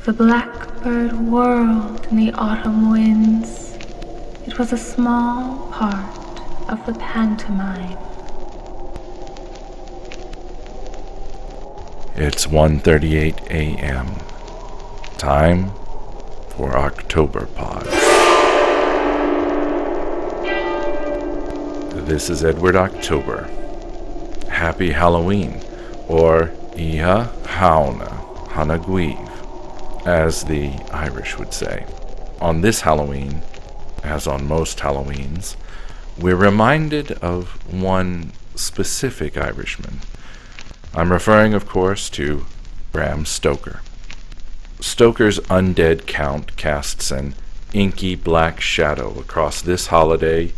The blackbird whirled in the autumn winds. It was a small part of the pantomime. It's 1:38 a.m. Time for Octoberpod. This is Edward October. Happy Halloween, or Iha Hauna Hanagweev, as the Irish would say. On this Halloween, as on most Halloweens, we're reminded of one specific Irishman. I'm referring, of course, to Bram Stoker. Stoker's undead count casts an inky black shadow across this holiday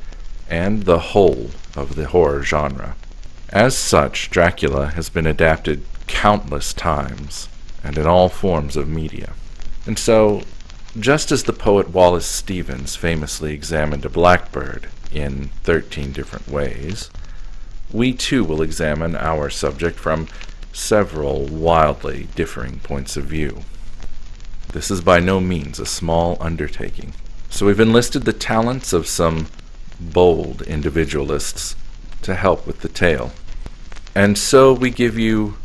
and the whole of the horror genre. As such, Dracula has been adapted countless times and in all forms of media. And so, just as the poet Wallace Stevens famously examined a blackbird in 13 different ways, we too will examine our subject from several wildly differing points of view. This is by no means a small undertaking, so we've enlisted the talents of some bold individualists to help with the tale. And so we give you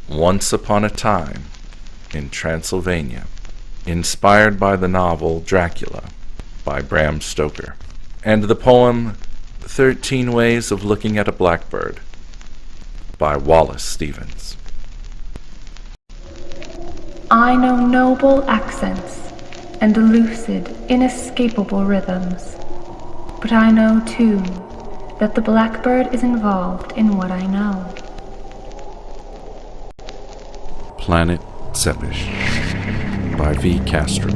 Once Upon a Time in Transylvania, inspired by the novel Dracula by Bram Stoker, and the poem 13 Ways of Looking at a Blackbird by Wallace Stevens. I know noble accents and lucid, inescapable rhythms, but I know too that the blackbird is involved in what I know. Planet Sepish by V. Castro.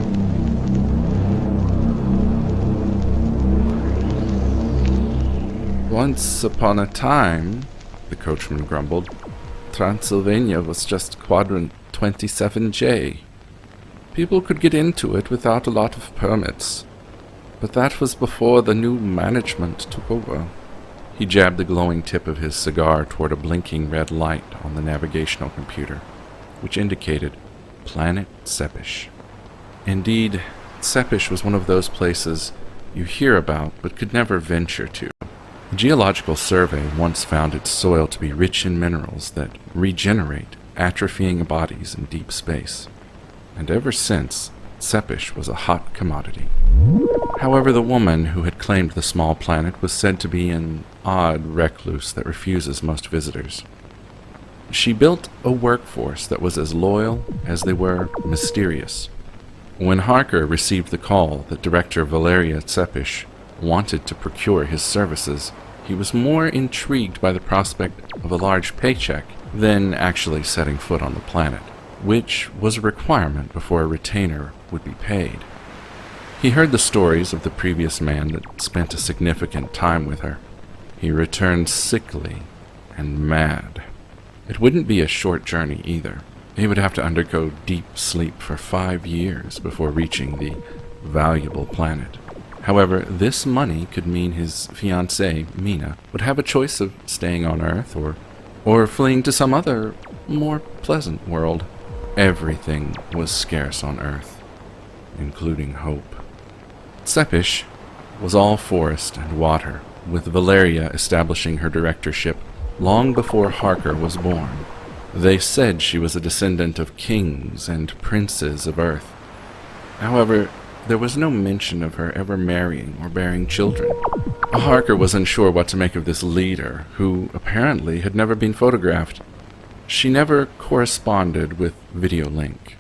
Once upon a time, the coachman grumbled, Transylvania was just quadrant 27J. People could get into it without a lot of permits, but that was before the new management took over. He jabbed the glowing tip of his cigar toward a blinking red light on the navigational computer, which indicated Planet Sepish. Indeed, Sepish was one of those places you hear about but could never venture to. A geological survey once found its soil to be rich in minerals that regenerate atrophying bodies in deep space, and ever since, Sepish was a hot commodity. However, the woman who had claimed the small planet was said to be an odd recluse that refuses most visitors. She built a workforce that was as loyal as they were mysterious. When Harker received the call that Director Valeria Sepish wanted to procure his services, he was more intrigued by the prospect of a large paycheck than actually setting foot on the planet, which was a requirement before a retainer would be paid. He heard the stories of the previous man that spent a significant time with her. He returned sickly and mad. It wouldn't be a short journey either. He would have to undergo deep sleep for 5 years before reaching the valuable planet. However, this money could mean his fiancée, Mina, would have a choice of staying on Earth or fleeing to some other, more pleasant world. Everything was scarce on Earth, including hope. Sepish was all forest and water, with Valeria establishing her directorship long before Harker was born. They said she was a descendant of kings and princes of Earth. However, there was no mention of her ever marrying or bearing children. Harker was unsure what to make of this leader, who apparently had never been photographed. She never corresponded with Videolink.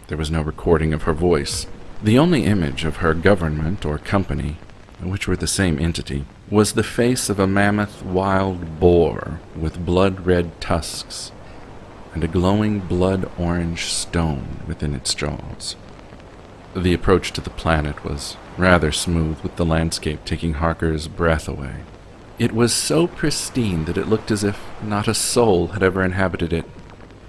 There was no recording of her voice. The only image of her government or company, which were the same entity, was the face of a mammoth wild boar with blood-red tusks and a glowing blood-orange stone within its jaws. The approach to the planet was rather smooth, with the landscape taking Harker's breath away. It was so pristine that it looked as if not a soul had ever inhabited it.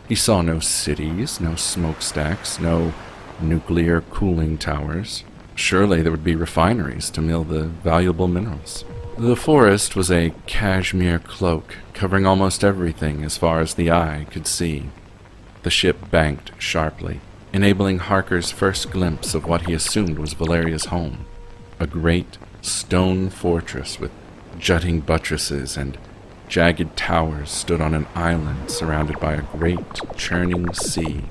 He saw no cities, no smokestacks, no nuclear cooling towers. Surely there would be refineries to mill the valuable minerals. The forest was a cashmere cloak, covering almost everything as far as the eye could see. The ship banked sharply, enabling Harker's first glimpse of what he assumed was Valeria's home, a great stone fortress with jutting buttresses and jagged towers stood on an island surrounded by a great churning sea.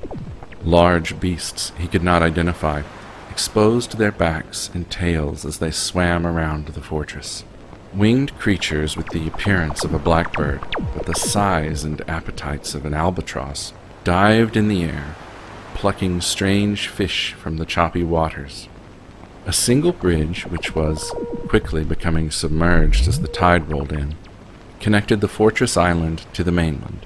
Large beasts he could not identify exposed their backs and tails as they swam around the fortress. Winged creatures with the appearance of a blackbird, but the size and appetites of an albatross, dived in the air, plucking strange fish from the choppy waters. A single bridge, which was quickly becoming submerged as the tide rolled in, connected the fortress island to the mainland.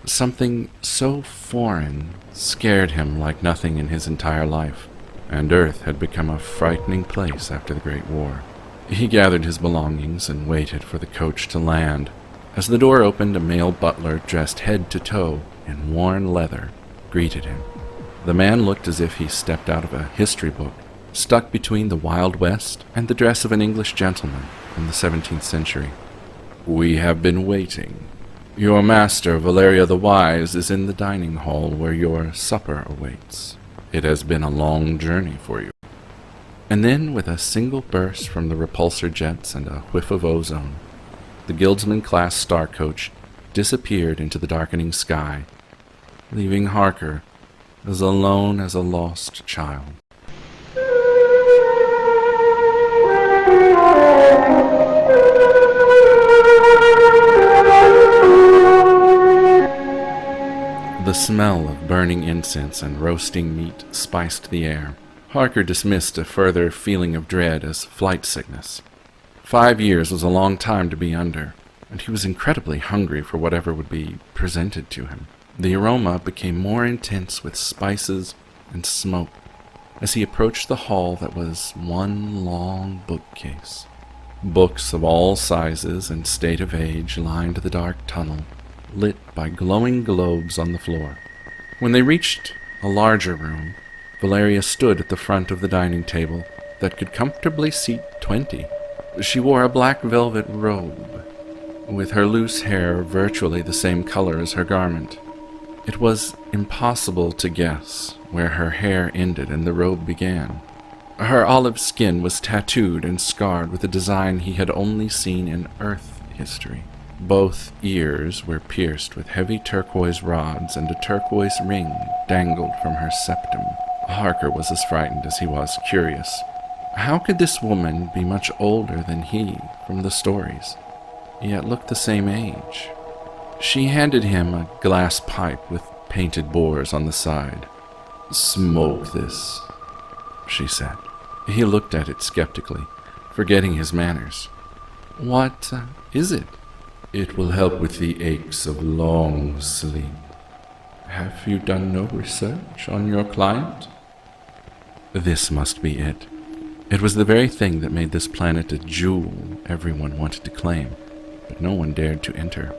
Something so foreign scared him like nothing in his entire life, and Earth had become a frightening place after the Great War. He gathered his belongings and waited for the coach to land. As the door opened, a male butler dressed head to toe in worn leather greeted him. The man looked as if he stepped out of a history book, stuck between the Wild West and the dress of an English gentleman in the 17th century. "We have been waiting. Your master, Valeria the Wise, is in the dining hall where your supper awaits. It has been a long journey for you." And then, with a single burst from the repulsor jets and a whiff of ozone, the Guildsman-class star coach disappeared into the darkening sky, leaving Harker as alone as a lost child. The smell of burning incense and roasting meat spiced the air. Harker dismissed a further feeling of dread as flight sickness. 5 years was a long time to be under, and he was incredibly hungry for whatever would be presented to him. The aroma became more intense with spices and smoke as he approached the hall that was one long bookcase. Books of all sizes and state of age lined the dark tunnel, lit by glowing globes on the floor. When they reached a larger room, Valeria stood at the front of the dining table that could comfortably seat 20. She wore a black velvet robe, with her loose hair virtually the same color as her garment. It was impossible to guess where her hair ended and the robe began. Her olive skin was tattooed and scarred with a design he had only seen in Earth history. Both ears were pierced with heavy turquoise rods, and a turquoise ring dangled from her septum. Harker was as frightened as he was curious. How could this woman be much older than he from the stories, yet look the same age? She handed him a glass pipe with painted boars on the side. "Smoke this," she said. He looked at it skeptically, forgetting his manners. "What is it?" "It will help with the aches of long sleep. Have you done no research on your client?" This must be it. It was the very thing that made this planet a jewel everyone wanted to claim, but no one dared to enter.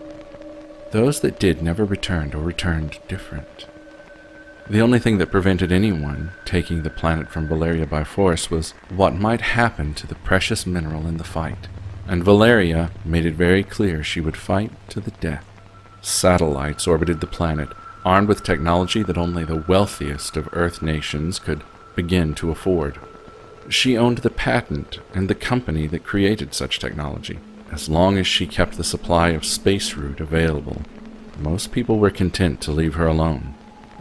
Those that did never returned, or returned different. The only thing that prevented anyone taking the planet from Valeria by force was what might happen to the precious mineral in the fight. And Valeria made it very clear she would fight to the death. Satellites orbited the planet, armed with technology that only the wealthiest of Earth nations could begin to afford. She owned the patent and the company that created such technology. As long as she kept the supply of space route available, most people were content to leave her alone.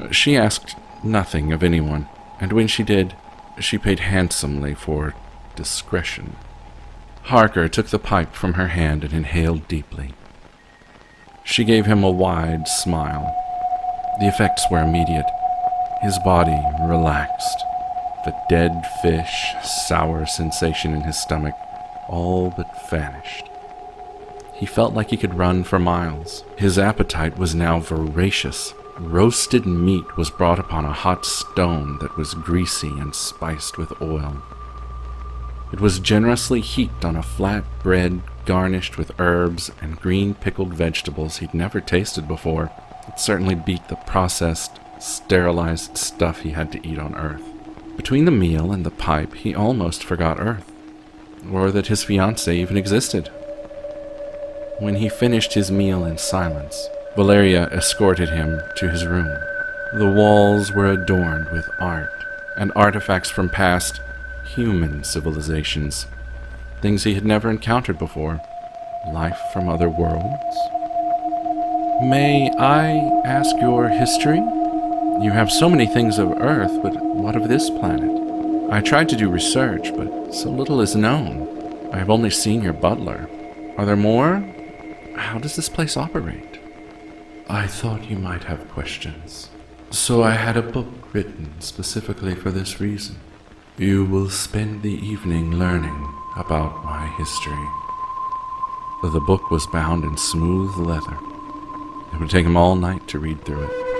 She asked nothing of anyone, and when she did, she paid handsomely for discretion. Harker took the pipe from her hand and inhaled deeply. She gave him a wide smile. The effects were immediate. His body relaxed. The dead fish, sour sensation in his stomach all but vanished. He felt like he could run for miles. His appetite was now voracious. Roasted meat was brought upon a hot stone that was greasy and spiced with oil. It was generously heaped on a flat bread garnished with herbs and green pickled vegetables he'd never tasted before. It certainly beat the processed, sterilized stuff he had to eat on Earth. Between the meal and the pipe, he almost forgot Earth, or that his fiancée even existed. When he finished his meal in silence, Valeria escorted him to his room. The walls were adorned with art and artifacts from past human civilizations, things he had never encountered before, life from other worlds. May I ask your history? You have so many things of Earth, but what of this planet? I tried to do research, but so little is known. I have only seen your butler. Are there more? How does this place operate? I thought you might have questions, so I had a book written specifically for this reason. You will spend the evening learning about my history. The book was bound in smooth leather. It would take him all night to read through it.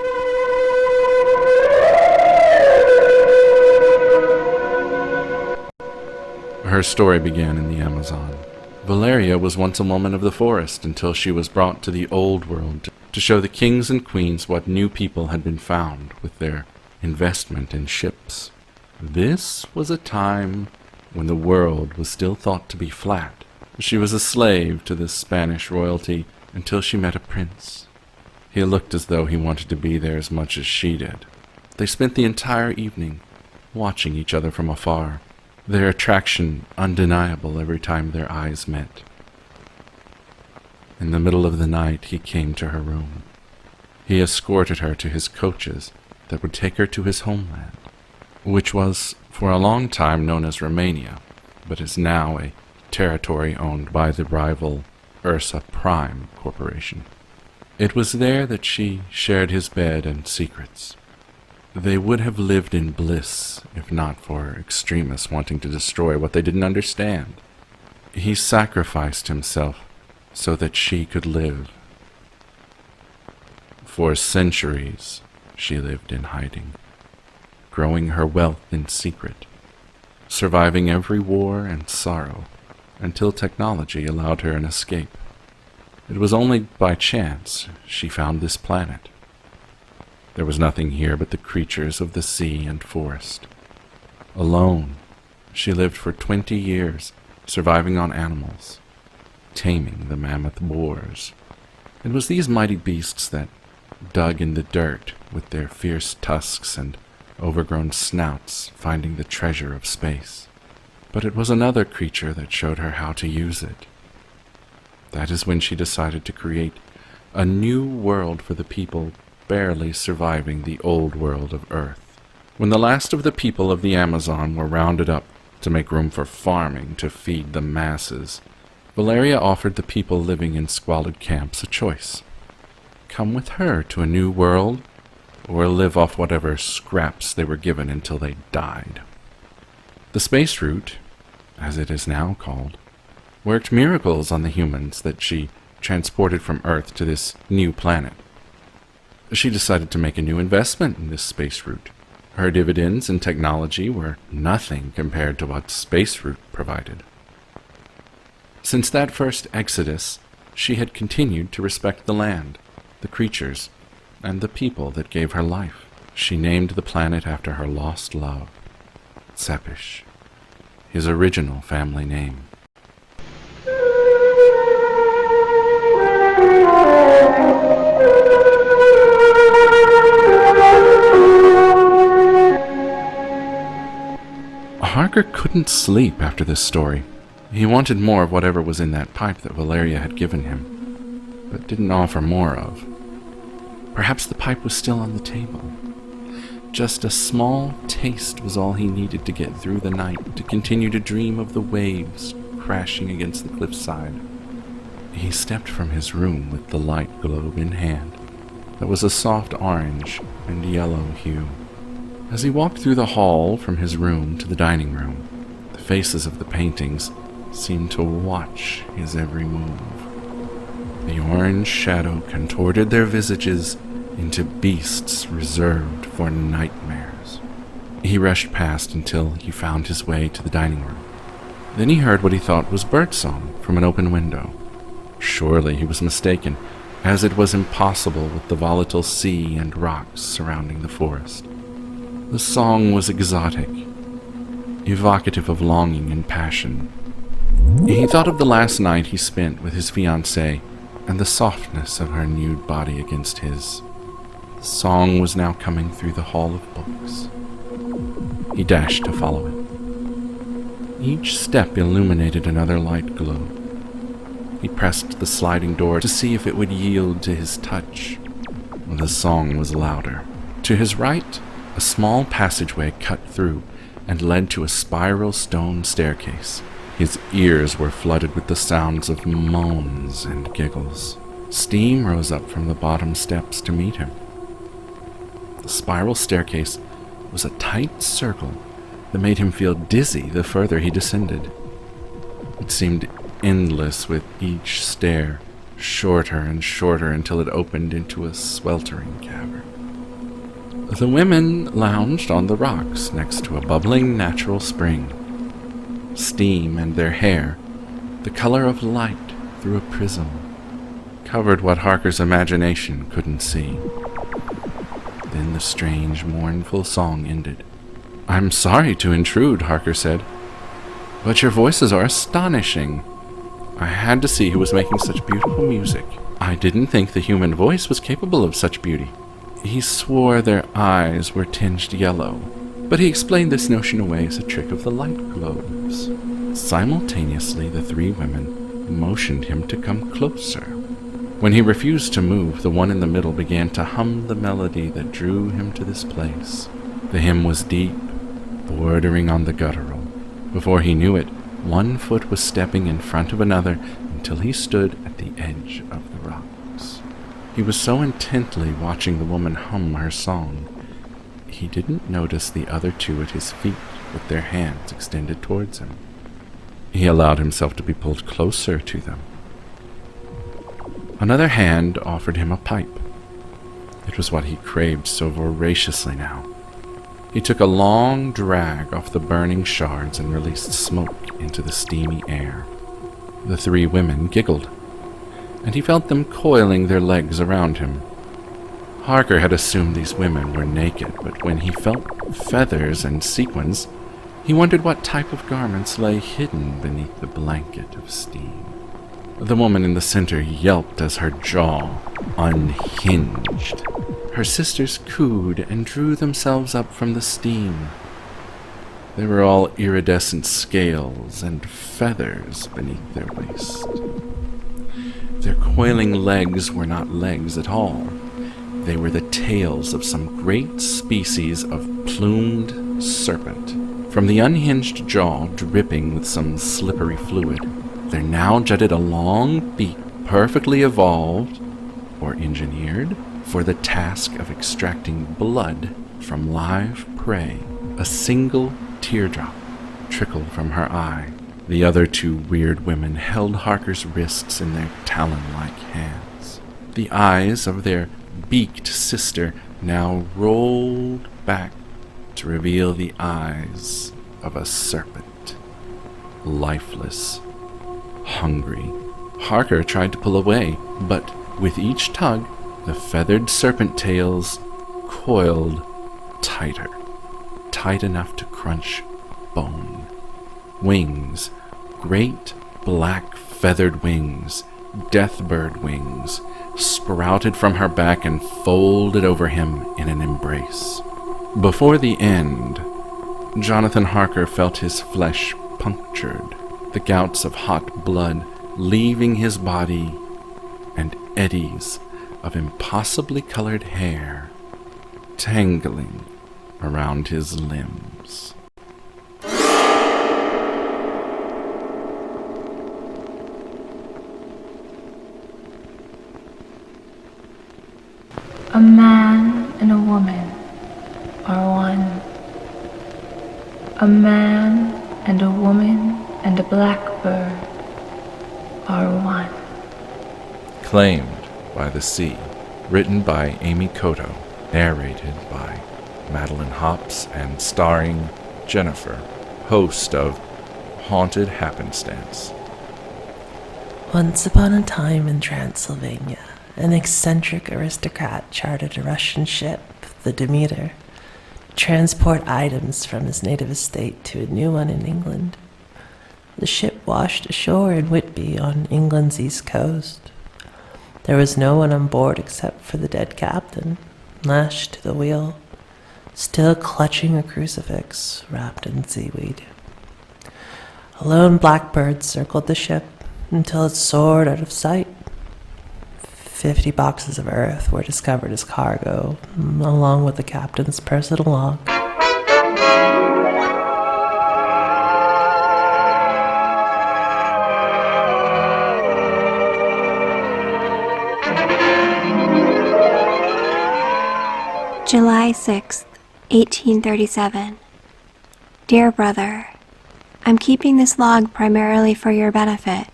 Her story began in the Amazon. Valeria was once a woman of the forest until she was brought to the old world to show the kings and queens what new people had been found with their investment in ships. This was a time when the world was still thought to be flat. She was a slave to the Spanish royalty until she met a prince. He looked as though he wanted to be there as much as she did. They spent the entire evening watching each other from afar, their attraction undeniable every time their eyes met. In the middle of the night, he came to her room. He escorted her to his coaches that would take her to his homeland, which was for a long time known as Romania, but is now a territory owned by the rival Ursa Prime Corporation. It was there that she shared his bed and secrets. They would have lived in bliss if not for extremists wanting to destroy what they didn't understand. He sacrificed himself so that she could live. For centuries, she lived in hiding, growing her wealth in secret, surviving every war and sorrow until technology allowed her an escape. It was only by chance she found this planet. There was nothing here but the creatures of the sea and forest. Alone, she lived for 20 years, surviving on animals, taming the mammoth boars. It was these mighty beasts that dug in the dirt with their fierce tusks and overgrown snouts, finding the treasure of space. But it was another creature that showed her how to use it. That is when she decided to create a new world for the people barely surviving the old world of Earth. When the last of the people of the Amazon were rounded up to make room for farming to feed the masses, Valeria offered the people living in squalid camps a choice. Come with her to a new world, or live off whatever scraps they were given until they died. The space route, as it is now called, worked miracles on the humans that she transported from Earth to this new planet. She decided to make a new investment in this space route. Her dividends and technology were nothing compared to what space route provided. Since that first exodus, she had continued to respect the land, the creatures, and the people that gave her life. She named the planet after her lost love, Tsepish, his original family name. Harker couldn't sleep after this story. He wanted more of whatever was in that pipe that Valeria had given him, but didn't offer more of. Perhaps the pipe was still on the table. Just a small taste was all he needed to get through the night, to continue to dream of the waves crashing against the cliffside. He stepped from his room with the light globe in hand that was a soft orange and yellow hue. As he walked through the hall from his room to the dining room, the faces of the paintings seemed to watch his every move. The orange shadow contorted their visages into beasts reserved for nightmares. He rushed past until he found his way to the dining room. Then he heard what he thought was birdsong from an open window. Surely he was mistaken, as it was impossible with the volatile sea and rocks surrounding the forest. The song was exotic, evocative of longing and passion. He thought of the last night he spent with his fiancée and the softness of her nude body against his. The song was now coming through the hall of books. He dashed to follow it. Each step illuminated another light glow. He pressed the sliding door to see if it would yield to his touch. The song was louder. To his right, a small passageway cut through and led to a spiral stone staircase. His ears were flooded with the sounds of moans and giggles. Steam rose up from the bottom steps to meet him. The spiral staircase was a tight circle that made him feel dizzy the further he descended. It seemed endless with each stair, shorter and shorter until it opened into a sweltering cavern. The women lounged on the rocks next to a bubbling natural spring. Steam and their hair, the color of light through a prism, covered what Harker's imagination couldn't see. Then the strange, mournful song ended. "I'm sorry to intrude," Harker said, "but your voices are astonishing. I had to see who was making such beautiful music. I didn't think the human voice was capable of such beauty." He swore their eyes were tinged yellow, but he explained this notion away as a trick of the light globes. Simultaneously, the three women motioned him to come closer. When he refused to move, the one in the middle began to hum the melody that drew him to this place. The hymn was deep, bordering on the guttural. Before he knew it, one foot was stepping in front of another until he stood at the edge of the rocks. He was so intently watching the woman hum her song, he didn't notice the other two at his feet with their hands extended towards him. He allowed himself to be pulled closer to them. Another hand offered him a pipe. It was what he craved so voraciously now. He took a long drag off the burning shards and released smoke into the steamy air. The three women giggled, and he felt them coiling their legs around him. Harker had assumed these women were naked, but when he felt feathers and sequins, he wondered what type of garments lay hidden beneath the blanket of steam. The woman in the center yelped as her jaw unhinged. Her sisters cooed and drew themselves up from the steam. They were all iridescent scales and feathers beneath their waist. Their coiling legs were not legs at all. They were the tails of some great species of plumed serpent. From the unhinged jaw, dripping with some slippery fluid, there now jutted a long beak perfectly evolved, or engineered, for the task of extracting blood from live prey. A single teardrop trickled from her eye. The other two weird women held Harker's wrists in their talon-like hands. The eyes of their beaked sister now rolled back to reveal the eyes of a serpent. Lifeless, hungry. Harker tried to pull away, but with each tug, the feathered serpent tails coiled tighter, tight enough to crunch bone. Wings, great black feathered wings, deathbird wings, sprouted from her back and folded over him in an embrace. Before the end, Jonathan Harker felt his flesh punctured, the gouts of hot blood leaving his body, and eddies of impossibly colored hair tangling around his limbs. A man and a woman are one. A man and a woman and a blackbird are one. Claimed by the Sea. Written by Amy Koto. Narrated by Madeline Hops and starring Jennifer, host of Haunted Happenstance. Once upon a time in Transylvania, an eccentric aristocrat chartered a Russian ship, the Demeter, to transport items from his native estate to a new one in England. The ship washed ashore in Whitby on England's east coast. There was no one on board except for the dead captain, lashed to the wheel, still clutching a crucifix wrapped in seaweed. A lone blackbird circled the ship until it soared out of sight. 50 boxes of earth were discovered as cargo, along with the captain's personal log. July 6th, 1837. Dear brother, I'm keeping this log primarily for your benefit,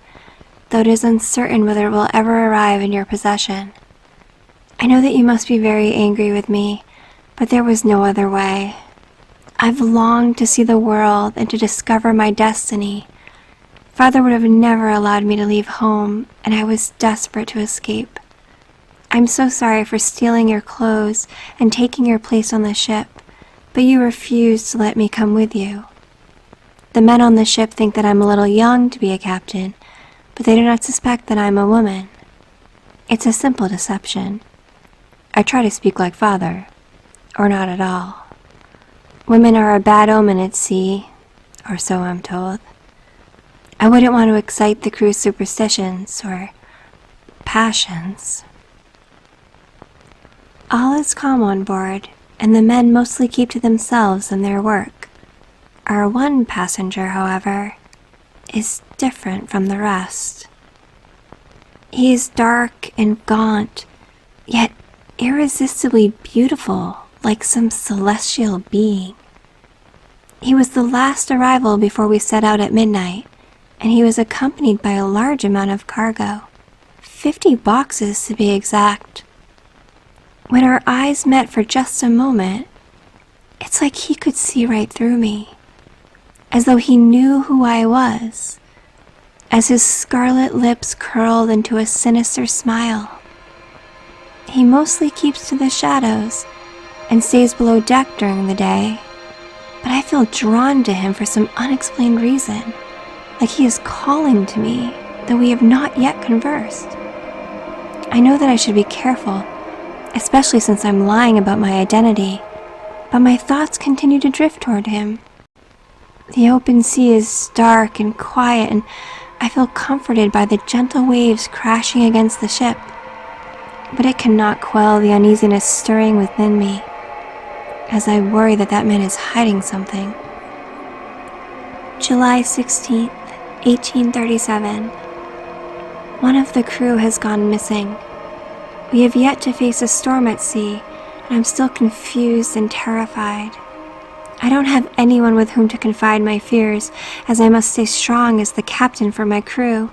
though it is uncertain whether it will ever arrive in your possession. I know that you must be very angry with me, but there was no other way. I've longed to see the world and to discover my destiny. Father would have never allowed me to leave home, and I was desperate to escape. I'm so sorry for stealing your clothes and taking your place on the ship, but you refused to let me come with you. The men on the ship think that I'm a little young to be a captain, but they do not suspect that I'm a woman. It's a simple deception. I try to speak like father, or not at all. Women are a bad omen at sea, or so I'm told. I wouldn't want to excite the crew's superstitions or passions. All is calm on board, and the men mostly keep to themselves and their work. Our one passenger, however, is different from the rest. He is dark and gaunt, yet irresistibly beautiful, like some celestial being. He was the last arrival before we set out at midnight, and he was accompanied by a large amount of cargo, 50 boxes to be exact. When our eyes met for just a moment, it's like he could see right through me, as though he knew who I was, as his scarlet lips curled into a sinister smile. He mostly keeps to the shadows and stays below deck during the day, but I feel drawn to him for some unexplained reason, like he is calling to me, though we have not yet conversed. I know that I should be careful, especially since I'm lying about my identity, but my thoughts continue to drift toward him. The open sea is dark and quiet, and I feel comforted by the gentle waves crashing against the ship, but it cannot quell the uneasiness stirring within me, as I worry that that man is hiding something. July 16th, 1837. One of the crew has gone missing. We have yet to face a storm at sea, and I'm still confused and terrified. I don't have anyone with whom to confide my fears, as I must stay strong as the captain for my crew.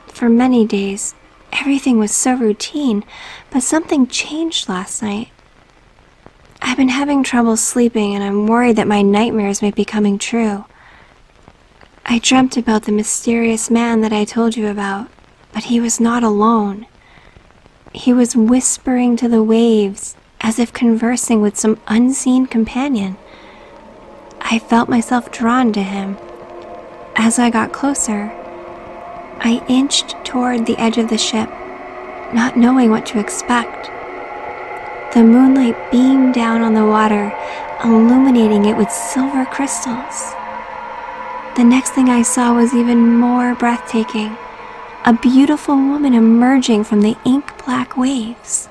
For many days, everything was so routine, but something changed last night. I've been having trouble sleeping, and I'm worried that my nightmares may be coming true. I dreamt about the mysterious man that I told you about, but he was not alone. He was whispering to the waves, as if conversing with some unseen companion. I felt myself drawn to him. As I got closer, I inched toward the edge of the ship, not knowing what to expect. The moonlight beamed down on the water, illuminating it with silver crystals. The next thing I saw was even more breathtaking. A beautiful woman emerging from the ink-black waves.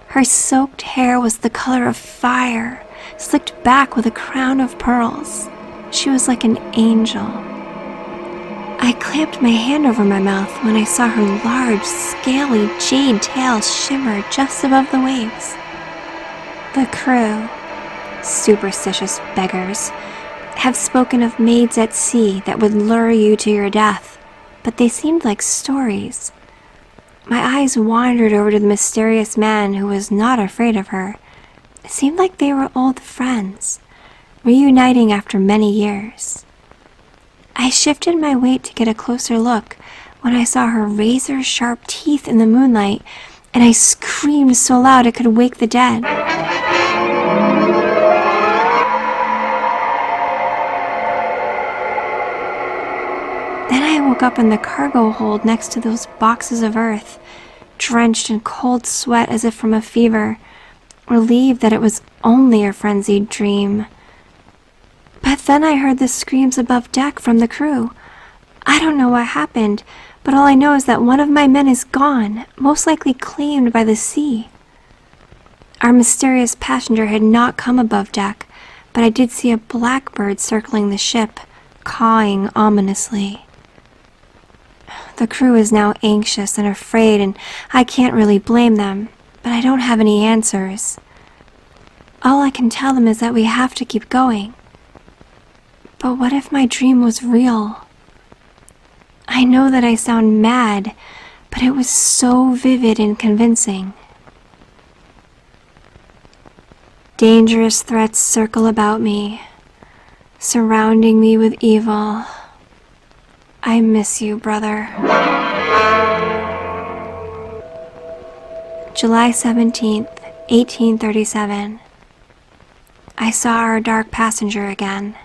Her soaked hair was the color of fire, slicked back with a crown of pearls. She was like an angel. I clamped my hand over my mouth when I saw her large, scaly jade tail shimmer just above the waves. The crew, superstitious beggars, have spoken of maids at sea that would lure you to your death, but they seemed like stories. My eyes wandered over to the mysterious man who was not afraid of her. It seemed like they were old friends, reuniting after many years. I shifted my weight to get a closer look when I saw her razor-sharp teeth in the moonlight, and I screamed so loud it could wake the dead. Then I woke up in the cargo hold next to those boxes of earth, drenched in cold sweat as if from a fever. relieved that it was only a frenzied dream. But then I heard the screams above deck from the crew. I don't know what happened, but all I know is that one of my men is gone, most likely claimed by the sea. Our mysterious passenger had not come above deck, but I did see a blackbird circling the ship, cawing ominously. The crew is now anxious and afraid, and I can't really blame them, but I don't have any answers. All I can tell them is that we have to keep going. But what if my dream was real? I know that I sound mad, but it was so vivid and convincing. Dangerous threats circle about me, surrounding me with evil. I miss you, brother. July 17th, 1837. I saw our dark passenger again.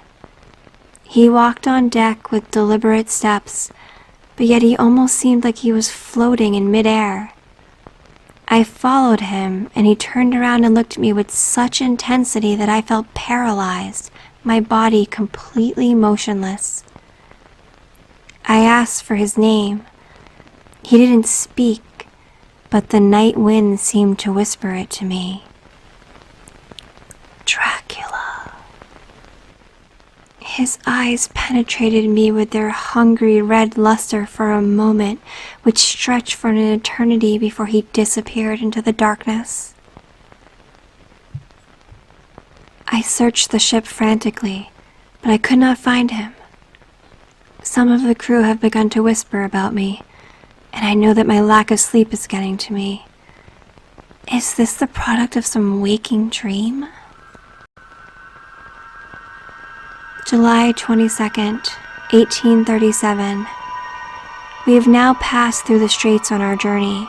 He walked on deck with deliberate steps, but yet he almost seemed like he was floating in midair. I followed him, and he turned around and looked at me with such intensity that I felt paralyzed, my body completely motionless. I asked for his name. He didn't speak, but the night wind seemed to whisper it to me. Dracula. His eyes penetrated me with their hungry red luster for a moment, which stretched for an eternity before he disappeared into the darkness. I searched the ship frantically, but I could not find him. Some of the crew have begun to whisper about me, and I know that my lack of sleep is getting to me. Is this the product of some waking dream? July 22nd, 1837. We have now passed through the straits on our journey.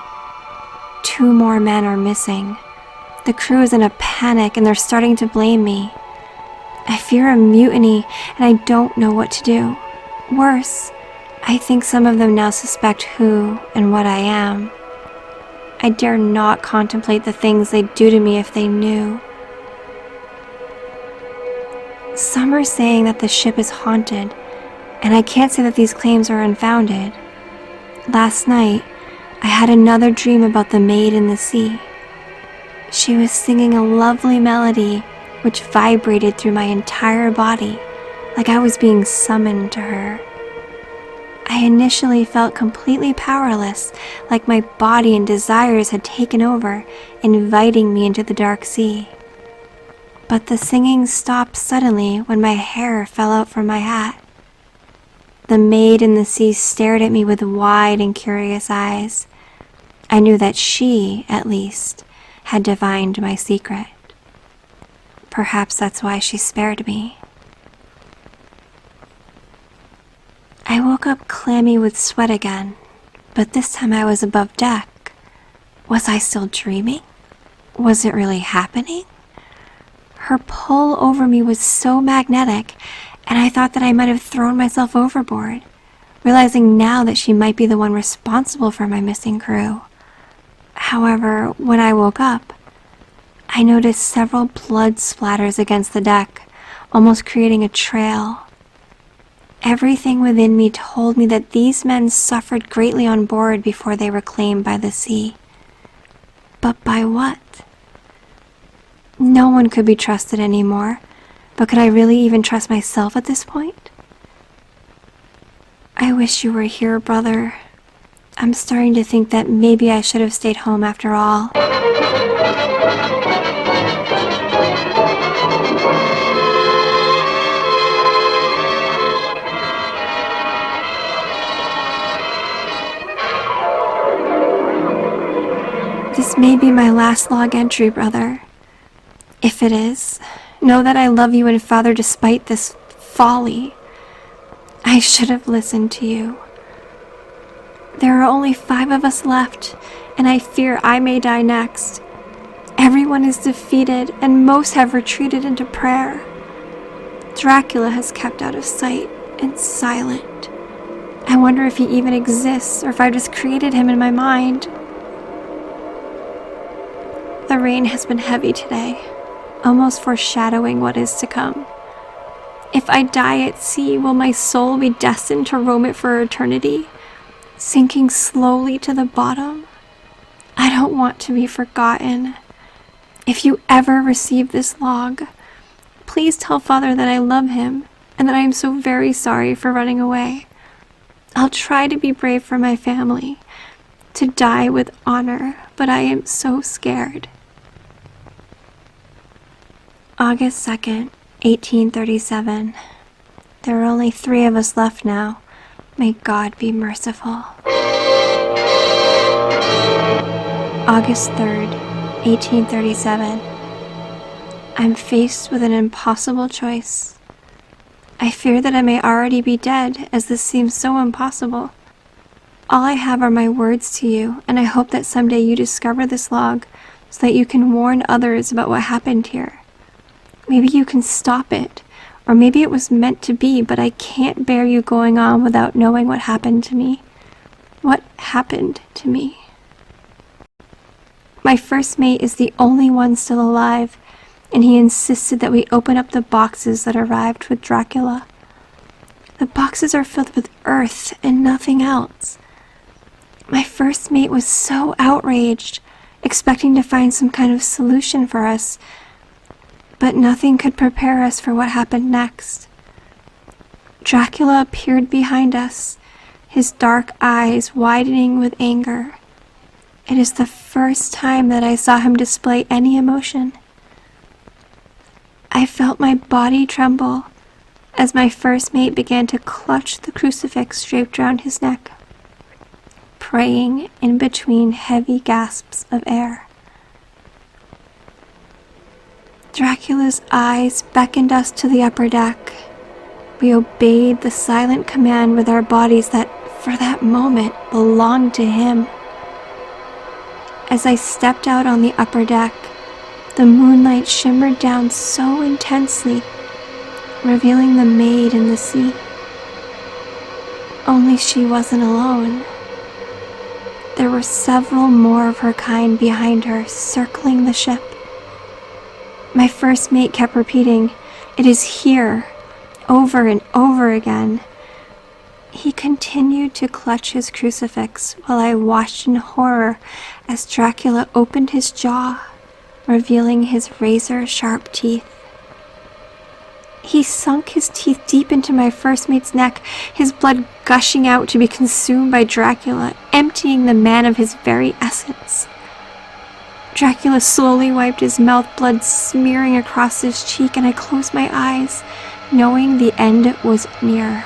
2 more men are missing. The crew is in a panic and they're starting to blame me. I fear a mutiny and I don't know what to do. Worse, I think some of them now suspect who and what I am. I dare not contemplate the things they'd do to me if they knew. Some are saying that the ship is haunted, and I can't say that these claims are unfounded. Last night, I had another dream about the maid in the sea. She was singing a lovely melody which vibrated through my entire body, like I was being summoned to her. I initially felt completely powerless, like my body and desires had taken over, inviting me into the dark sea. But the singing stopped suddenly when my hair fell out from my hat. The maid in the sea stared at me with wide and curious eyes. I knew that she, at least, had divined my secret. Perhaps that's why she spared me. I woke up clammy with sweat again, but this time I was above deck. Was I still dreaming? Was it really happening? Her pull over me was so magnetic, and I thought that I might have thrown myself overboard, realizing now that she might be the one responsible for my missing crew. However, when I woke up, I noticed several blood splatters against the deck, almost creating a trail. Everything within me told me that these men suffered greatly on board before they were claimed by the sea. But by what? No one could be trusted anymore, but could I really even trust myself at this point? I wish you were here, brother. I'm starting to think that maybe I should have stayed home after all. This may be my last log entry, brother. If it is, know that I love you and Father despite this folly. I should have listened to you. There are only 5 of us left, and I fear I may die next. Everyone is defeated, and most have retreated into prayer. Dracula has kept out of sight and silent. I wonder if he even exists, or if I just created him in my mind. The rain has been heavy today, almost foreshadowing what is to come. If I die at sea, will my soul be destined to roam it for eternity, sinking slowly to the bottom? I don't want to be forgotten. If you ever receive this log, please tell Father that I love him and that I am so very sorry for running away. I'll try to be brave for my family, to die with honor, but I am so scared. August 2nd, 1837. There are only 3 of us left now. May God be merciful. August 3rd, 1837. I'm faced with an impossible choice. I fear that I may already be dead, as this seems so impossible. All I have are my words to you, and I hope that someday you discover this log so that you can warn others about what happened here. Maybe you can stop it, or maybe it was meant to be, but I can't bear you going on without knowing what happened to me. What happened to me? My first mate is the only one still alive, and he insisted that we open up the boxes that arrived with Dracula. The boxes are filled with earth and nothing else. My first mate was so outraged, expecting to find some kind of solution for us, but nothing could prepare us for what happened next. Dracula appeared behind us, his dark eyes widening with anger. It is the first time that I saw him display any emotion. I felt my body tremble as my first mate began to clutch the crucifix draped around his neck, praying in between heavy gasps of air. Dracula's eyes beckoned us to the upper deck. We obeyed the silent command with our bodies that, for that moment, belonged to him. As I stepped out on the upper deck, the moonlight shimmered down so intensely, revealing the maid in the sea. Only she wasn't alone. There were several more of her kind behind her, circling the ship. My first mate kept repeating, "It is here," over and over again. He continued to clutch his crucifix while I watched in horror as Dracula opened his jaw, revealing his razor-sharp teeth. He sunk his teeth deep into my first mate's neck, his blood gushing out to be consumed by Dracula, emptying the man of his very essence. Dracula slowly wiped his mouth, blood smearing across his cheek, and I closed my eyes, knowing the end was near.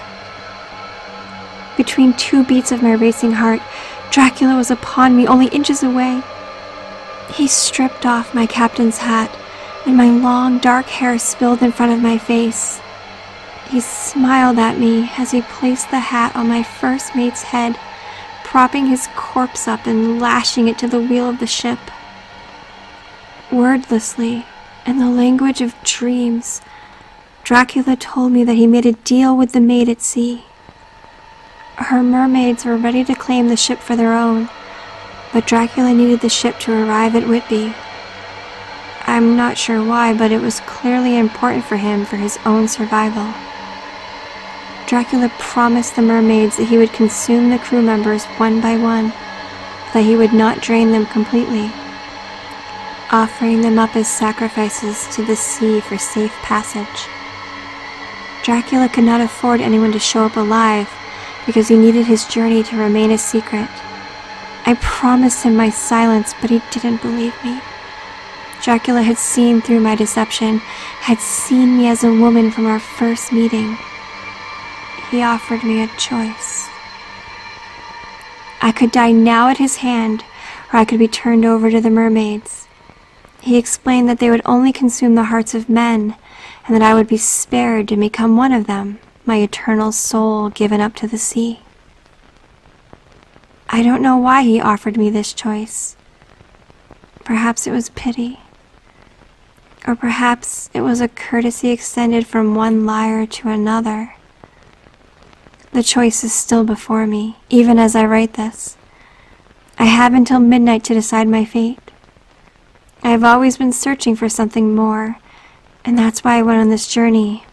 Between 2 beats of my racing heart, Dracula was upon me, only inches away. He stripped off my captain's hat, and my long dark hair spilled in front of my face. He smiled at me as he placed the hat on my first mate's head, propping his corpse up and lashing it to the wheel of the ship. Wordlessly, in the language of dreams, Dracula told me that he made a deal with the maid at sea. Her mermaids were ready to claim the ship for their own, but Dracula needed the ship to arrive at Whitby. I'm not sure why, but it was clearly important for him for his own survival. Dracula promised the mermaids that he would consume the crew members one by one, but that he would not drain them completely, offering them up as sacrifices to the sea for safe passage. Dracula could not afford anyone to show up alive because he needed his journey to remain a secret. I promised him my silence, but he didn't believe me. Dracula had seen through my deception, had seen me as a woman from our first meeting. He offered me a choice. I could die now at his hand, or I could be turned over to the mermaids. He explained that they would only consume the hearts of men, and that I would be spared to become one of them, my eternal soul given up to the sea. I don't know why he offered me this choice. Perhaps it was pity. Or perhaps it was a courtesy extended from one liar to another. The choice is still before me, even as I write this. I have until midnight to decide my fate. I've always been searching for something more, and that's why I went on this journey.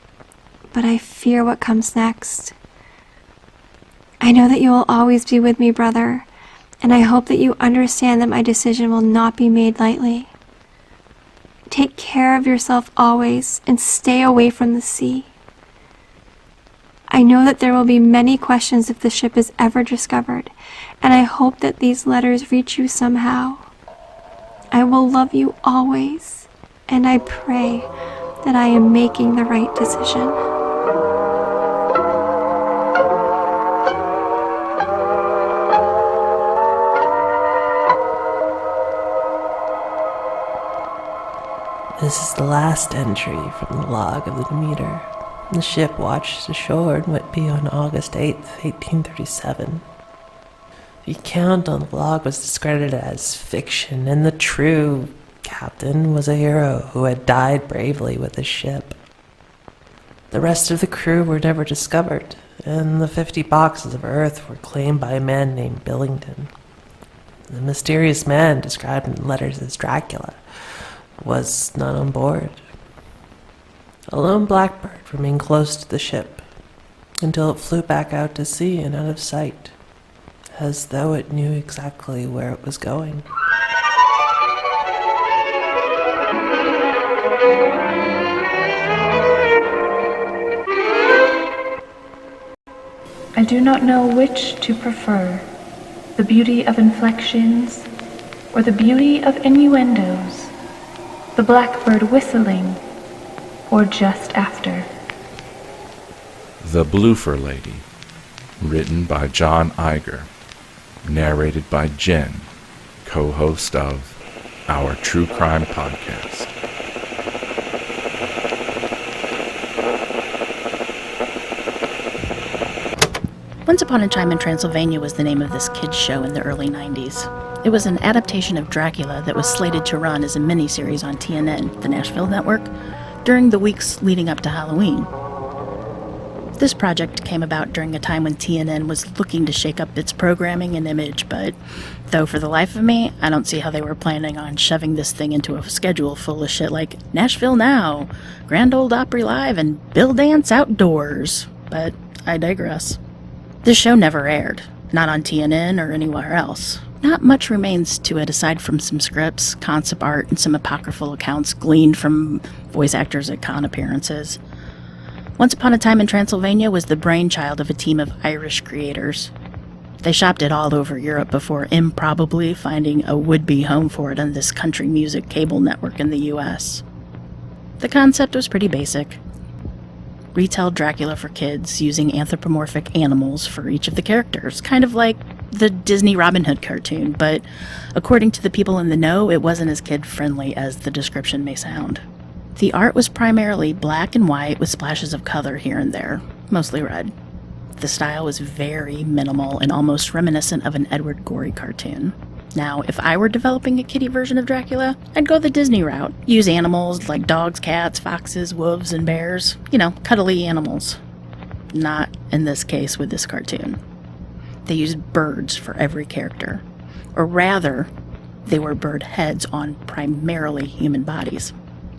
But I fear what comes next. I know that you will always be with me, brother, and I hope that you understand that my decision will not be made lightly. Take care of yourself always, and stay away from the sea. I know that there will be many questions if the ship is ever discovered, and I hope that these letters reach you somehow. I will love you always, and I pray that I am making the right decision. This is the last entry from the log of the Demeter. The ship watched ashore in Whitby on August 8th, 1837. The account on the log was discredited as fiction, and the true captain was a hero who had died bravely with his ship. The rest of the crew were never discovered, and the 50 boxes of earth were claimed by a man named Billington. The mysterious man, described in letters as Dracula, was not on board. A lone blackbird remained close to the ship until it flew back out to sea and out of sight, as though it knew exactly where it was going. I do not know which to prefer, the beauty of inflections or the beauty of innuendos, the blackbird whistling or just after. The Bloofer Lady, written by John Iger, narrated by Jen, co-host of our True Crime Podcast. Once Upon a Time in Transylvania was the name of this kids' show in the early 90s. It was an adaptation of Dracula that was slated to run as a miniseries on TNN, the Nashville network, during the weeks leading up to Halloween. This project came about during a time when TNN was looking to shake up its programming and image, but though for the life of me, I don't see how they were planning on shoving this thing into a schedule full of shit like Nashville Now, Grand Ole Opry Live, and Bill Dance Outdoors. But I digress. This show never aired, not on TNN or anywhere else. Not much remains to it aside from some scripts, concept art, and some apocryphal accounts gleaned from voice actors at con appearances. Once Upon a Time in Transylvania was the brainchild of a team of Irish creators. They shopped it all over Europe before improbably finding a would-be home for it on this country music cable network in the US. The concept was pretty basic. Retell Dracula for kids using anthropomorphic animals for each of the characters, kind of like the Disney Robin Hood cartoon, but according to the people in the know, it wasn't as kid-friendly as the description may sound. The art was primarily black and white with splashes of color here and there, mostly red. The style was very minimal and almost reminiscent of an Edward Gorey cartoon. Now, if I were developing a kiddie version of Dracula, I'd go the Disney route. Use animals like dogs, cats, foxes, wolves, and bears. You know, cuddly animals. Not in this case with this cartoon. They used birds for every character. Or rather, they were bird heads on primarily human bodies.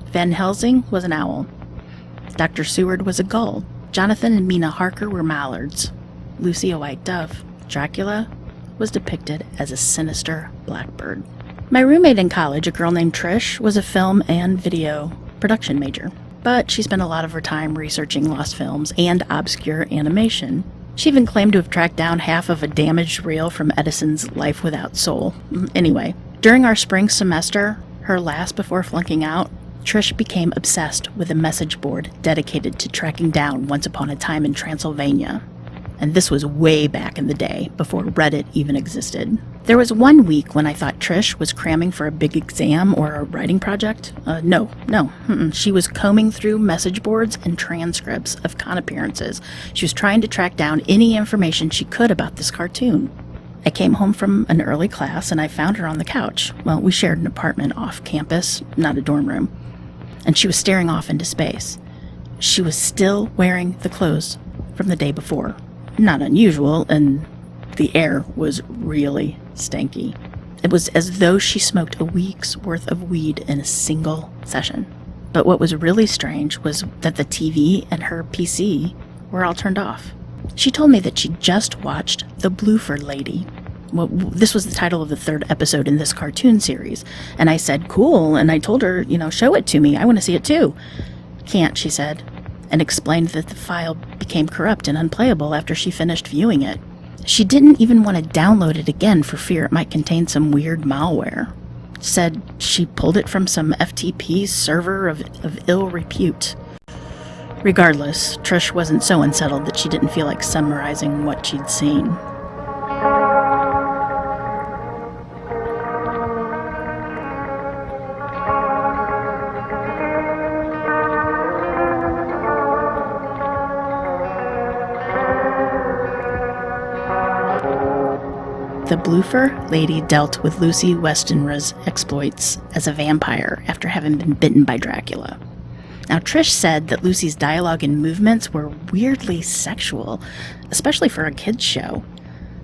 Van Helsing was an owl. Dr. Seward was a gull. Jonathan and Mina Harker were mallards. Lucy a white dove. Dracula was depicted as a sinister blackbird. My roommate in college, a girl named Trish, was a film and video production major, but she spent a lot of her time researching lost films and obscure animation. She even claimed to have tracked down half of a damaged reel from Edison's Life Without Soul. Anyway, during our spring semester, her last before flunking out, Trish became obsessed with a message board dedicated to tracking down Once Upon a Time in Transylvania. And this was way back in the day, before Reddit even existed. There was one week when I thought Trish was cramming for a big exam or a writing project. No. She was combing through message boards and transcripts of con appearances. She was trying to track down any information she could about this cartoon. I came home from an early class and I found her on the couch. Well, we shared an apartment off campus, not a dorm room. And she was staring off into space. She was still wearing the clothes from the day before. Not unusual, and the air was really stanky. It was as though she smoked a week's worth of weed in a single session. But what was really strange was that the TV and her PC were all turned off. She told me that she just watched The Bloofer Lady. Well, this was the title of the 3rd episode in this cartoon series. And I said, cool. And I told her, show it to me. I want to see it too. Can't, she said, and explained that the file became corrupt and unplayable after she finished viewing it. She didn't even want to download it again for fear it might contain some weird malware. Said she pulled it from some FTP server of ill repute. Regardless, Trish wasn't so unsettled that she didn't feel like summarizing what she'd seen. The Bloofer Lady dealt with Lucy Westenra's exploits as a vampire after having been bitten by Dracula. Now, Trish said that Lucy's dialogue and movements were weirdly sexual, especially for a kid's show.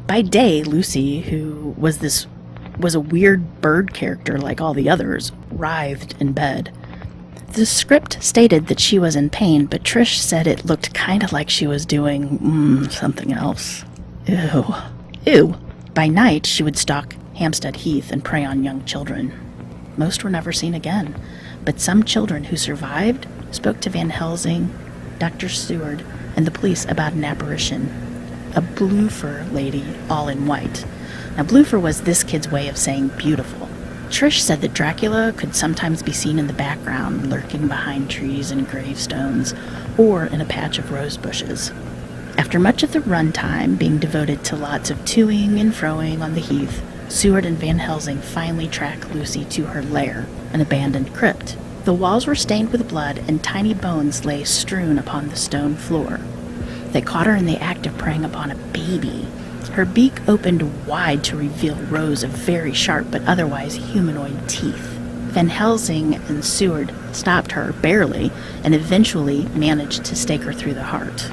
By day, Lucy, who was a weird bird character like all the others, writhed in bed. The script stated that she was in pain, but Trish said it looked kind of like she was doing something else. Ew. By night, she would stalk Hampstead Heath and prey on young children. Most were never seen again, but some children who survived spoke to Van Helsing, Dr. Seward, and the police about an apparition, a Bloofer lady all in white. Now, Bloofer was this kid's way of saying beautiful. Trish said that Dracula could sometimes be seen in the background, lurking behind trees and gravestones, or in a patch of rose bushes. After much of the runtime being devoted to lots of toing and froing on the heath, Seward and Van Helsing finally track Lucy to her lair, an abandoned crypt. The walls were stained with blood and tiny bones lay strewn upon the stone floor. They caught her in the act of preying upon a baby. Her beak opened wide to reveal rows of very sharp but otherwise humanoid teeth. Van Helsing and Seward stopped her, barely, and eventually managed to stake her through the heart.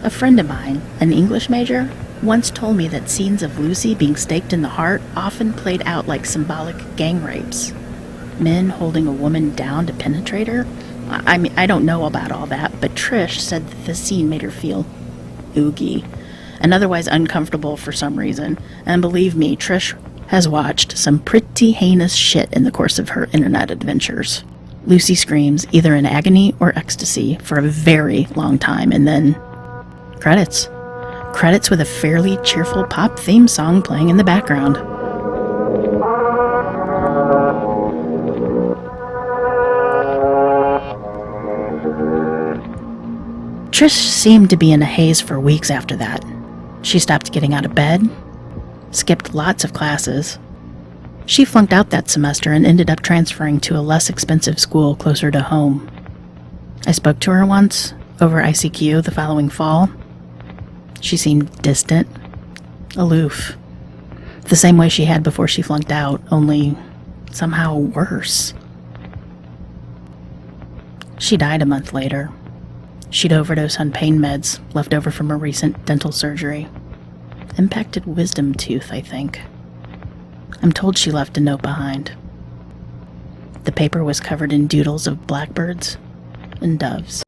A friend of mine, an English major, once told me that scenes of Lucy being staked in the heart often played out like symbolic gang rapes. Men holding a woman down to penetrate her? I don't know about all that, but Trish said that the scene made her feel oogie and otherwise uncomfortable for some reason. And believe me, Trish has watched some pretty heinous shit in the course of her internet adventures. Lucy screams either in agony or ecstasy for a very long time, and then credits. Credits with a fairly cheerful pop theme song playing in the background. Trish seemed to be in a haze for weeks after that. She stopped getting out of bed, skipped lots of classes. She flunked out that semester and ended up transferring to a less expensive school closer to home. I spoke to her once, over ICQ the following fall. She seemed distant, aloof, the same way she had before she flunked out, only somehow worse. She died a month later. She'd overdosed on pain meds left over from a recent dental surgery. Impacted wisdom tooth, I think. I'm told she left a note behind. The paper was covered in doodles of blackbirds and doves.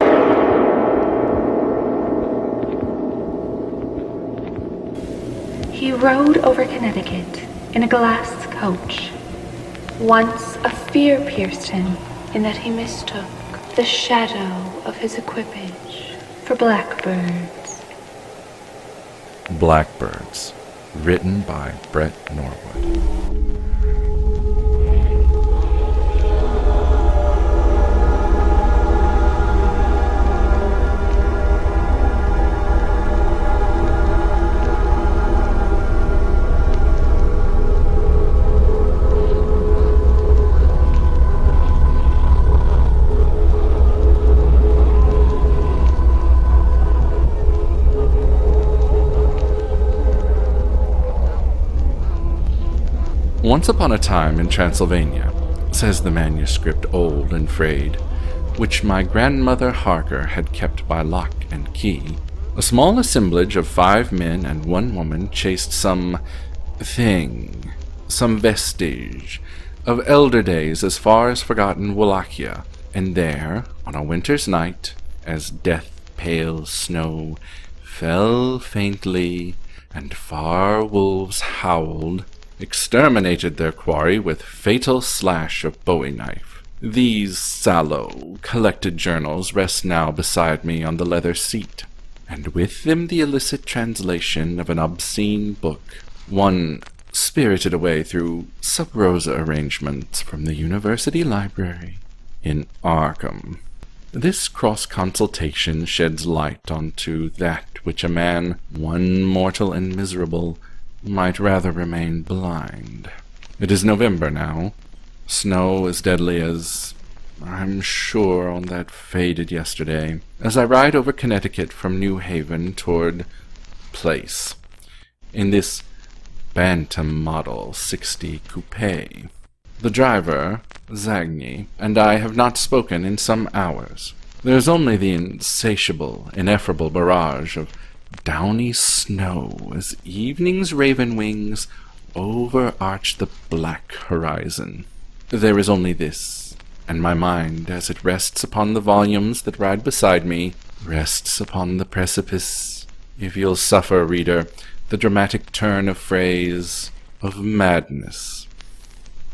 He rode over Connecticut in a glass coach. Once a fear pierced him in that he mistook the shadow of his equipage for blackbirds. Blackbirds, written by Bret Norwood. Once upon a time in Transylvania, says the manuscript old and frayed, which my grandmother Harker had kept by lock and key, a small assemblage of 5 men and 1 woman chased some thing some vestige of elder days as far as forgotten Wallachia, and there, on a winter's night, as death-pale snow fell faintly and far wolves howled, exterminated their quarry with fatal slash of bowie knife. These sallow, collected journals rest now beside me on the leather seat, and with them the illicit translation of an obscene book, one spirited away through sub-rosa arrangements from the University Library in Arkham. This cross-consultation sheds light onto that which a man, one mortal and miserable, might rather remain blind. It is November now. Snow as deadly as, I'm sure, on that faded yesterday, as I ride over Connecticut from New Haven toward Place, in this Bantam Model 60 Coupe. The driver, Zagny, and I have not spoken in some hours. There is only the insatiable, ineffable barrage of downy snow as evening's raven wings overarch the black horizon. There is only this, and my mind, as it rests upon the volumes that ride beside me, rests upon the precipice, if you'll suffer, reader, the dramatic turn of phrase, of madness.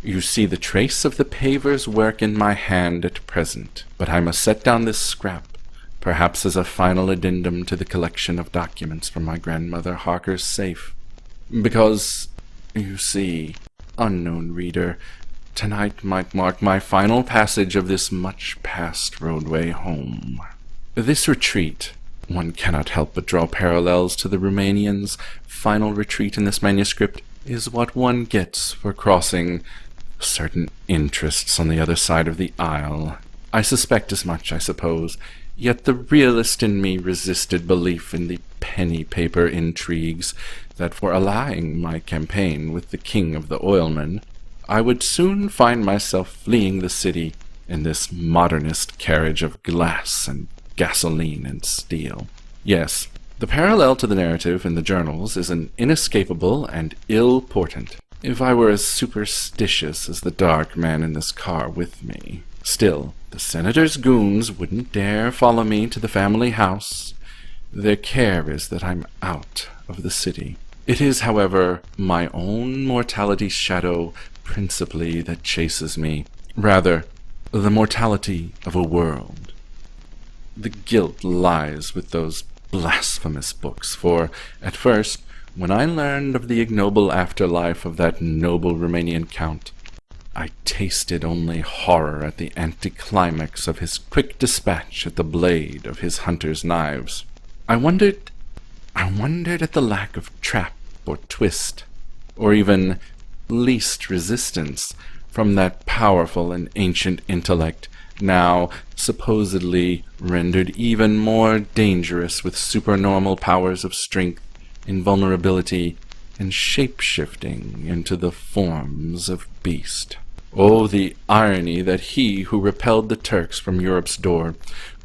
You see the trace of the paver's work in my hand at present, but I must set down this scrap, perhaps as a final addendum to the collection of documents from my grandmother Harker's safe. Because, you see, unknown reader, tonight might mark my final passage of this much-passed roadway home. This retreat, one cannot help but draw parallels to the Romanians' final retreat in this manuscript, is what one gets for crossing certain interests on the other side of the aisle. I suspect as much, I suppose, yet the realist in me resisted belief in the penny paper intrigues that for allying my campaign with the king of the oilmen, I would soon find myself fleeing the city in this modernist carriage of glass and gasoline and steel. Yes, the parallel to the narrative in the journals is an inescapable and ill portent. If I were as superstitious as the dark man in this car with me, still, the senator's goons wouldn't dare follow me to the family house. Their care is that I'm out of the city. It is, however, my own mortality's shadow principally that chases me, rather, the mortality of a world. The guilt lies with those blasphemous books, for, at first, when I learned of the ignoble afterlife of that noble Romanian count, I tasted only horror at the anticlimax of his quick dispatch at the blade of his hunter's knives. I wondered at the lack of trap or twist, or even least resistance from that powerful and ancient intellect, now supposedly rendered even more dangerous with supernormal powers of strength, invulnerability, and shape-shifting into the forms of beast. Oh, the irony that he who repelled the Turks from Europe's door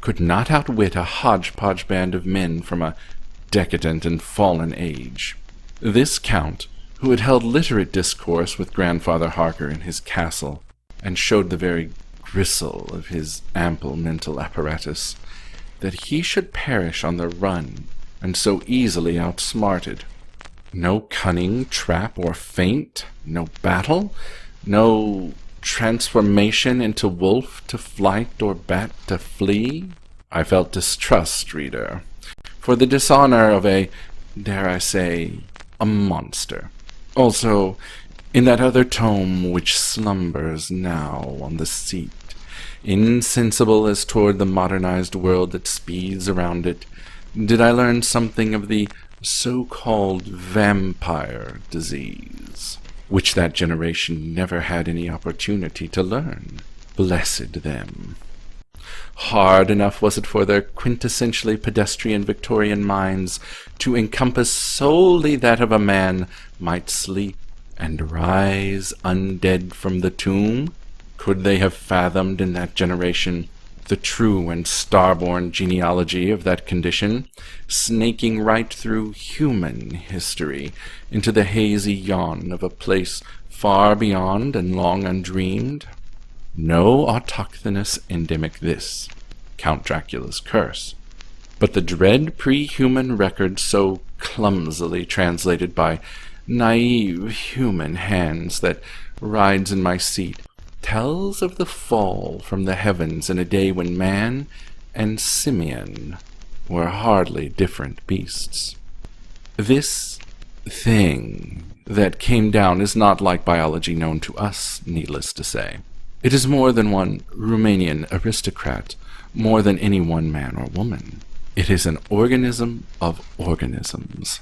could not outwit a hodgepodge band of men from a decadent and fallen age. This count, who had held literate discourse with Grandfather Harker in his castle, and showed the very gristle of his ample mental apparatus, that he should perish on the run, and so easily outsmarted. No cunning, trap, or feint, no battle, no transformation into wolf to flight or bat to flee. I felt distrust, reader, for the dishonor of a, dare I say, a monster. Also, in that other tome which slumbers now on the seat, insensible as toward the modernized world that speeds around it, did I learn something of the so-called vampire disease, which that generation never had any opportunity to learn. Blessed them. Hard enough was it for their quintessentially pedestrian Victorian minds to encompass solely that of a man might sleep and rise undead from the tomb. Could they have fathomed in that generation the true and starborn genealogy of that condition, snaking right through human history into the hazy yawn of a place far beyond and long undreamed. No autochthonous endemic this, Count Dracula's curse, but the dread pre-human record so clumsily translated by naive human hands that rides in my seat tells of the fall from the heavens in a day when man and simian were hardly different beasts. This thing that came down is not like biology known to us, needless to say. It is more than one Romanian aristocrat, more than any one man or woman. It is an organism of organisms.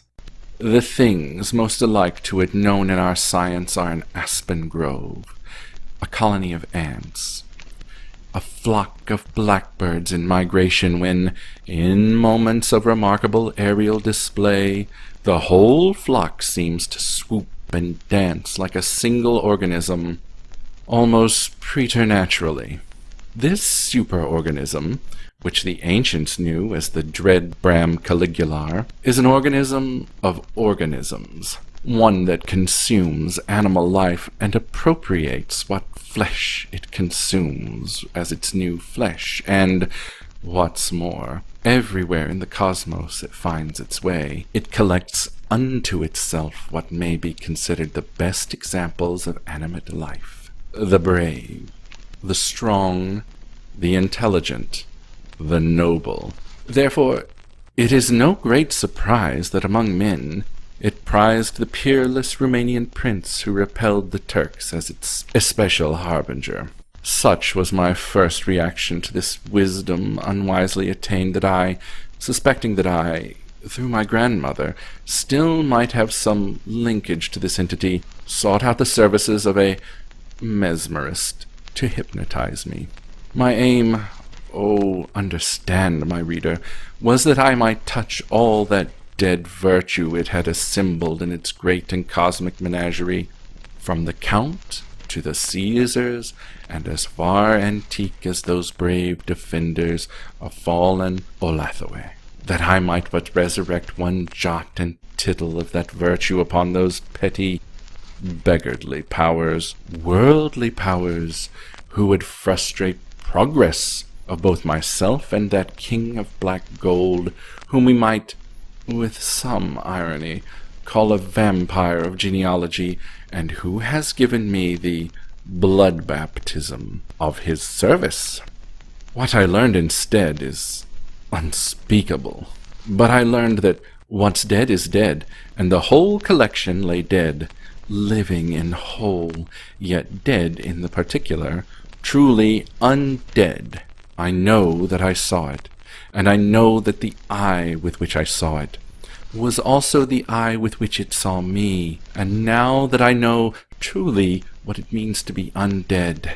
The things most alike to it known in our science are an aspen grove, a colony of ants, a flock of blackbirds in migration when, in moments of remarkable aerial display, the whole flock seems to swoop and dance like a single organism, almost preternaturally. This superorganism, which the ancients knew as the dread Bram Caligula, is an organism of organisms, one that consumes animal life and appropriates what flesh it consumes as its new flesh, and, what's more, everywhere in the cosmos it finds its way, it collects unto itself what may be considered the best examples of animate life: the brave, the strong, the intelligent, the noble. Therefore, it is no great surprise that among men it prized the peerless Romanian prince who repelled the Turks as its especial harbinger. Such was my first reaction to this wisdom unwisely attained that I, suspecting that I, through my grandmother, still might have some linkage to this entity, sought out the services of a mesmerist to hypnotize me. My aim, understand, my reader, was that I might touch all that dead virtue it had assembled in its great and cosmic menagerie, from the Count to the Caesars, and as far antique as those brave defenders of fallen Olathoe, that I might but resurrect one jot and tittle of that virtue upon those petty, beggarly powers, worldly powers, who would frustrate progress of both myself and that king of black gold, whom we might, with some irony, call a vampire of genealogy, and who has given me the blood baptism of his service. What I learned instead is unspeakable, but I learned that what's dead is dead, and the whole collection lay dead, living in whole, yet dead in the particular, truly undead. I know that I saw it, and I know that the eye with which I saw it was also the eye with which it saw me, and now that I know truly what it means to be undead,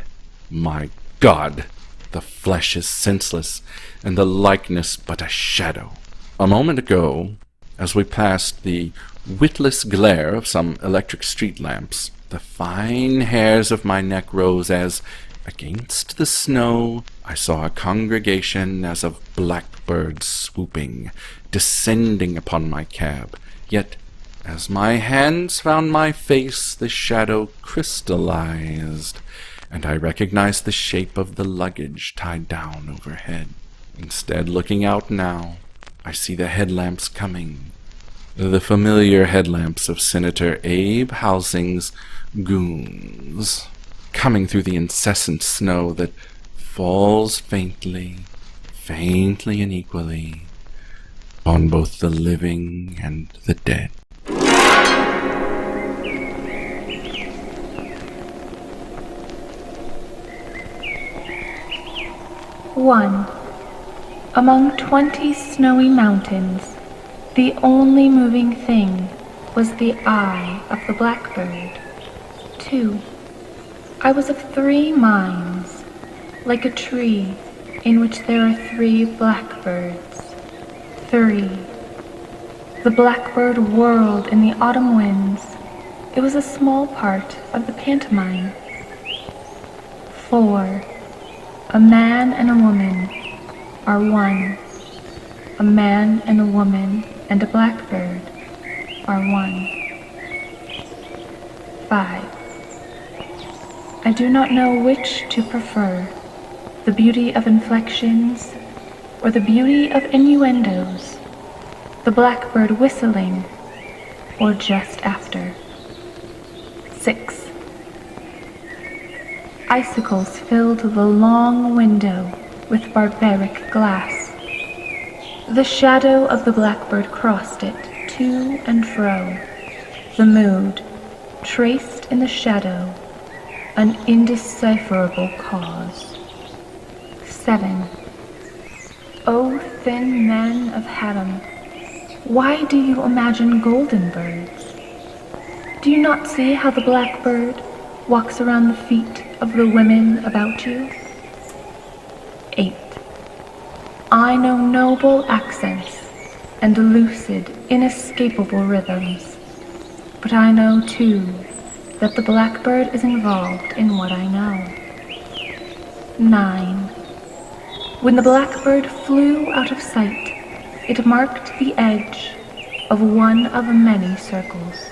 my God, the flesh is senseless, and the likeness but a shadow. A moment ago, as we passed the witless glare of some electric street lamps, the fine hairs of my neck rose as, against the snow, I saw a congregation as of blackbirds swooping, descending upon my cab. Yet, as my hands found my face, the shadow crystallized, and I recognized the shape of the luggage tied down overhead. Instead, looking out now, I see the headlamps coming, the familiar headlamps of Senator Abe Housing's goons, coming through the incessant snow that falls faintly and equally on both the living and the dead. One. Among 20 snowy mountains, the only moving thing was the eye of the blackbird. 2. I was of 3 minds, like a tree in which there are 3 blackbirds. 3. The blackbird whirled in the autumn winds. It was a small part of the pantomime. 4. A man and a woman are one. A man and a woman and a blackbird are one. 5. I do not know which to prefer, the beauty of inflections or the beauty of innuendos, the blackbird whistling or just after. 6. Icicles filled the long window with barbaric glass. The shadow of the blackbird crossed it to and fro. The mood, traced in the shadow, an indecipherable cause. 7. O thin men of Haddam, why do you imagine golden birds? Do you not see how the blackbird walks around the feet of the women about you? 8. I know noble accents and lucid, inescapable rhythms, but I know too that the blackbird is involved in what I know. 9. When the blackbird flew out of sight, it marked the edge of one of many circles.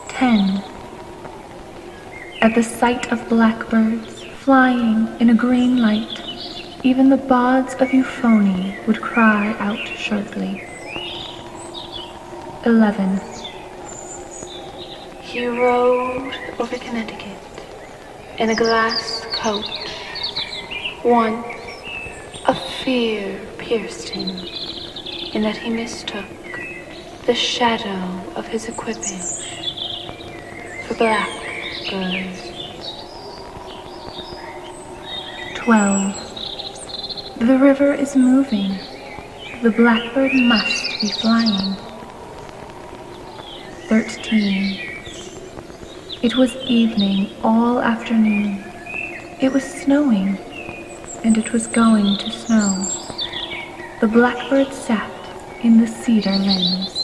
10. At the sight of blackbirds flying in a green light, even the bards of euphony would cry out sharply. 11. He rode over Connecticut in a glass coach. One, a fear pierced him in that he mistook the shadow of his equipage for blackbirds. 12. The river is moving. The blackbird must be flying. 13. It was evening all afternoon. It was snowing, and it was going to snow. The blackbird sat in the cedar limbs.